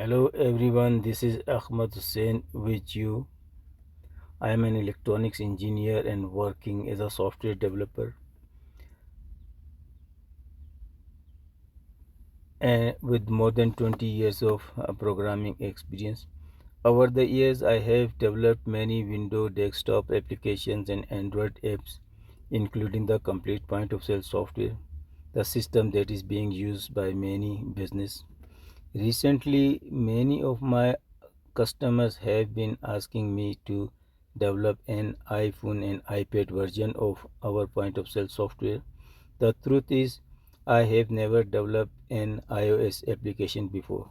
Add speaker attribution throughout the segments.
Speaker 1: Hello everyone, this is Ahmed Hussain with you. I am an electronics engineer and working as a software developer and with more than 20 years of programming experience. Over the years, I have developed many Windows desktop applications and Android apps, including the complete point of sale software, the system that is being used by many business. Recently, many of my customers have been asking me to develop an iPhone and iPad version of our point of sale software. The truth is, I have never developed an iOS application before.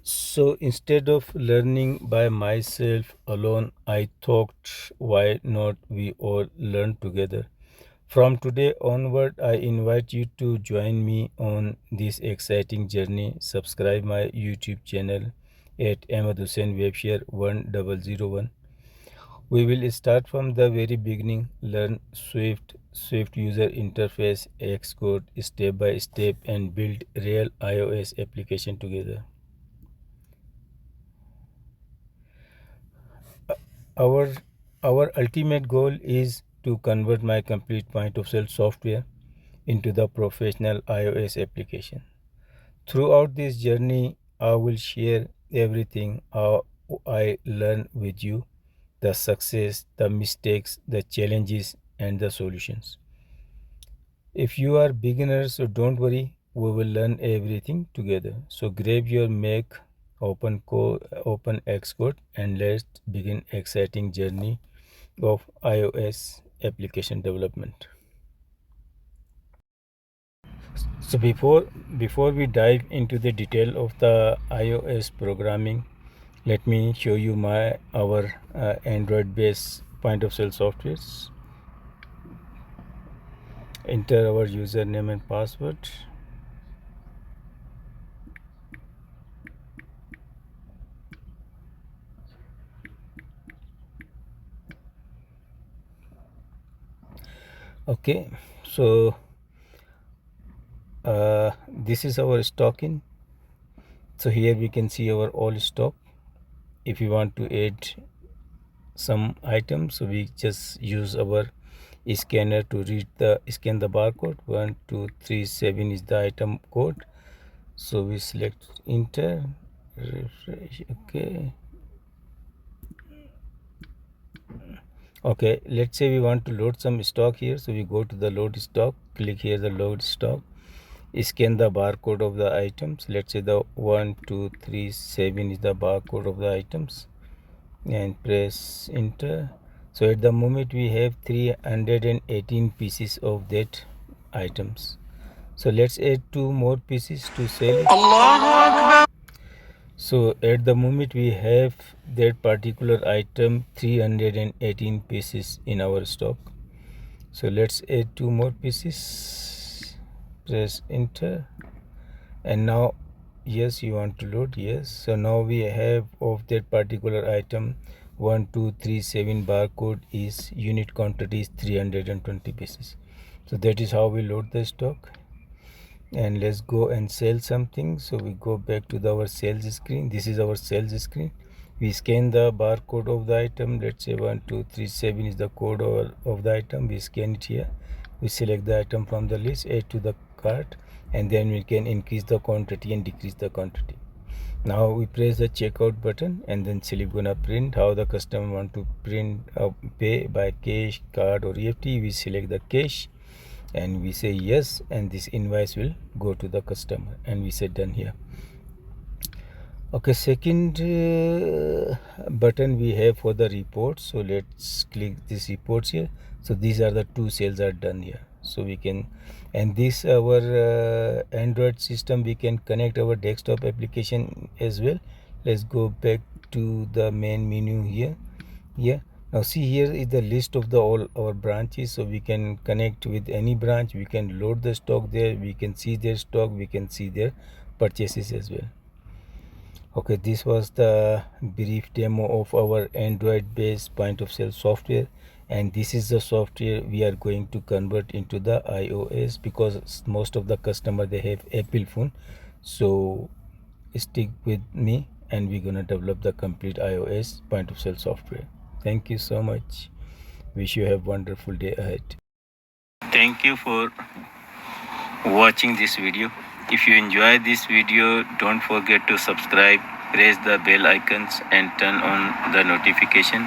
Speaker 1: So instead of learning by myself alone, I thought, why not we all learn together? From today onward, I invite you to join me on this exciting journey. Subscribe my YouTube channel at Ahmed Hussain Webshare 1001. We will start from the very beginning, learn Swift user interface, Xcode step by step, and build real iOS application together. Our our ultimate goal is to convert my complete point of sale software into the professional iOS application. Throughout this journey, I will share everything how I learn with you, the success, the mistakes, the challenges, and the solutions. If you are beginners, so don't worry, we will learn everything together. So grab your Mac, open Xcode, and let's begin exciting journey of iOS application development. So before we dive into the detail of the iOS programming, let me show you our Android based point of sale softwares. Enter our username and password. Okay, so this is our stocking. So here we can see our all stock. If you want to add some items, so we just use our scanner to scan the barcode. 1237 is the item code. So we select enter, refresh. Okay, let's say we want to load some stock here, so we go to the load stock, click here the load stock, scan the barcode of the items. Let's say the 1237 is the barcode of the items, and press enter. So at the moment we have 318 pieces of that items. So let's add two more pieces to sell it. So at the moment we have that particular item 318 pieces in our stock. So let's add two more pieces, press enter, and now yes, you want to load, yes. So now we have of that particular item 1237 barcode is unit quantity is 320 pieces. So that is how we load the stock. And let's go and sell something. So we go back to our sales screen. This is our sales screen. We scan the barcode of the item. Let's say 1237 is the code of the item. We scan it here. We select the item from the list, add to the cart, and then we can increase the quantity and decrease the quantity. Now we press the checkout button, and then Slip gonna print. How the customer want to print, pay by cash, card, or EFT. We select the cash and we say yes, and this invoice will go to the customer, and we say done here. Okay, second button we have for the report. So let's click this reports here. So these are the two sales are done here. So we can, and this our Android system, we can connect our desktop application as well. Let's go back to the main menu here. Yeah, now see, here is the list of the all our branches, so we can connect with any branch. We can load the stock there, we can see their stock, we can see their purchases as well. Okay, this was the brief demo of our Android based point of sale software. and this is the software we are going to convert into the iOS, because most of the customer they have Apple phone. So stick with me and we're gonna develop the complete iOS point of sale software. Thank you so much. Wish you have wonderful day ahead. Thank you for watching this video. If you enjoy this video, don't forget to subscribe, press the bell icons and turn on the notification.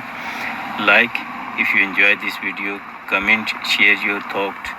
Speaker 1: Like if you enjoy this video, comment, share your thought.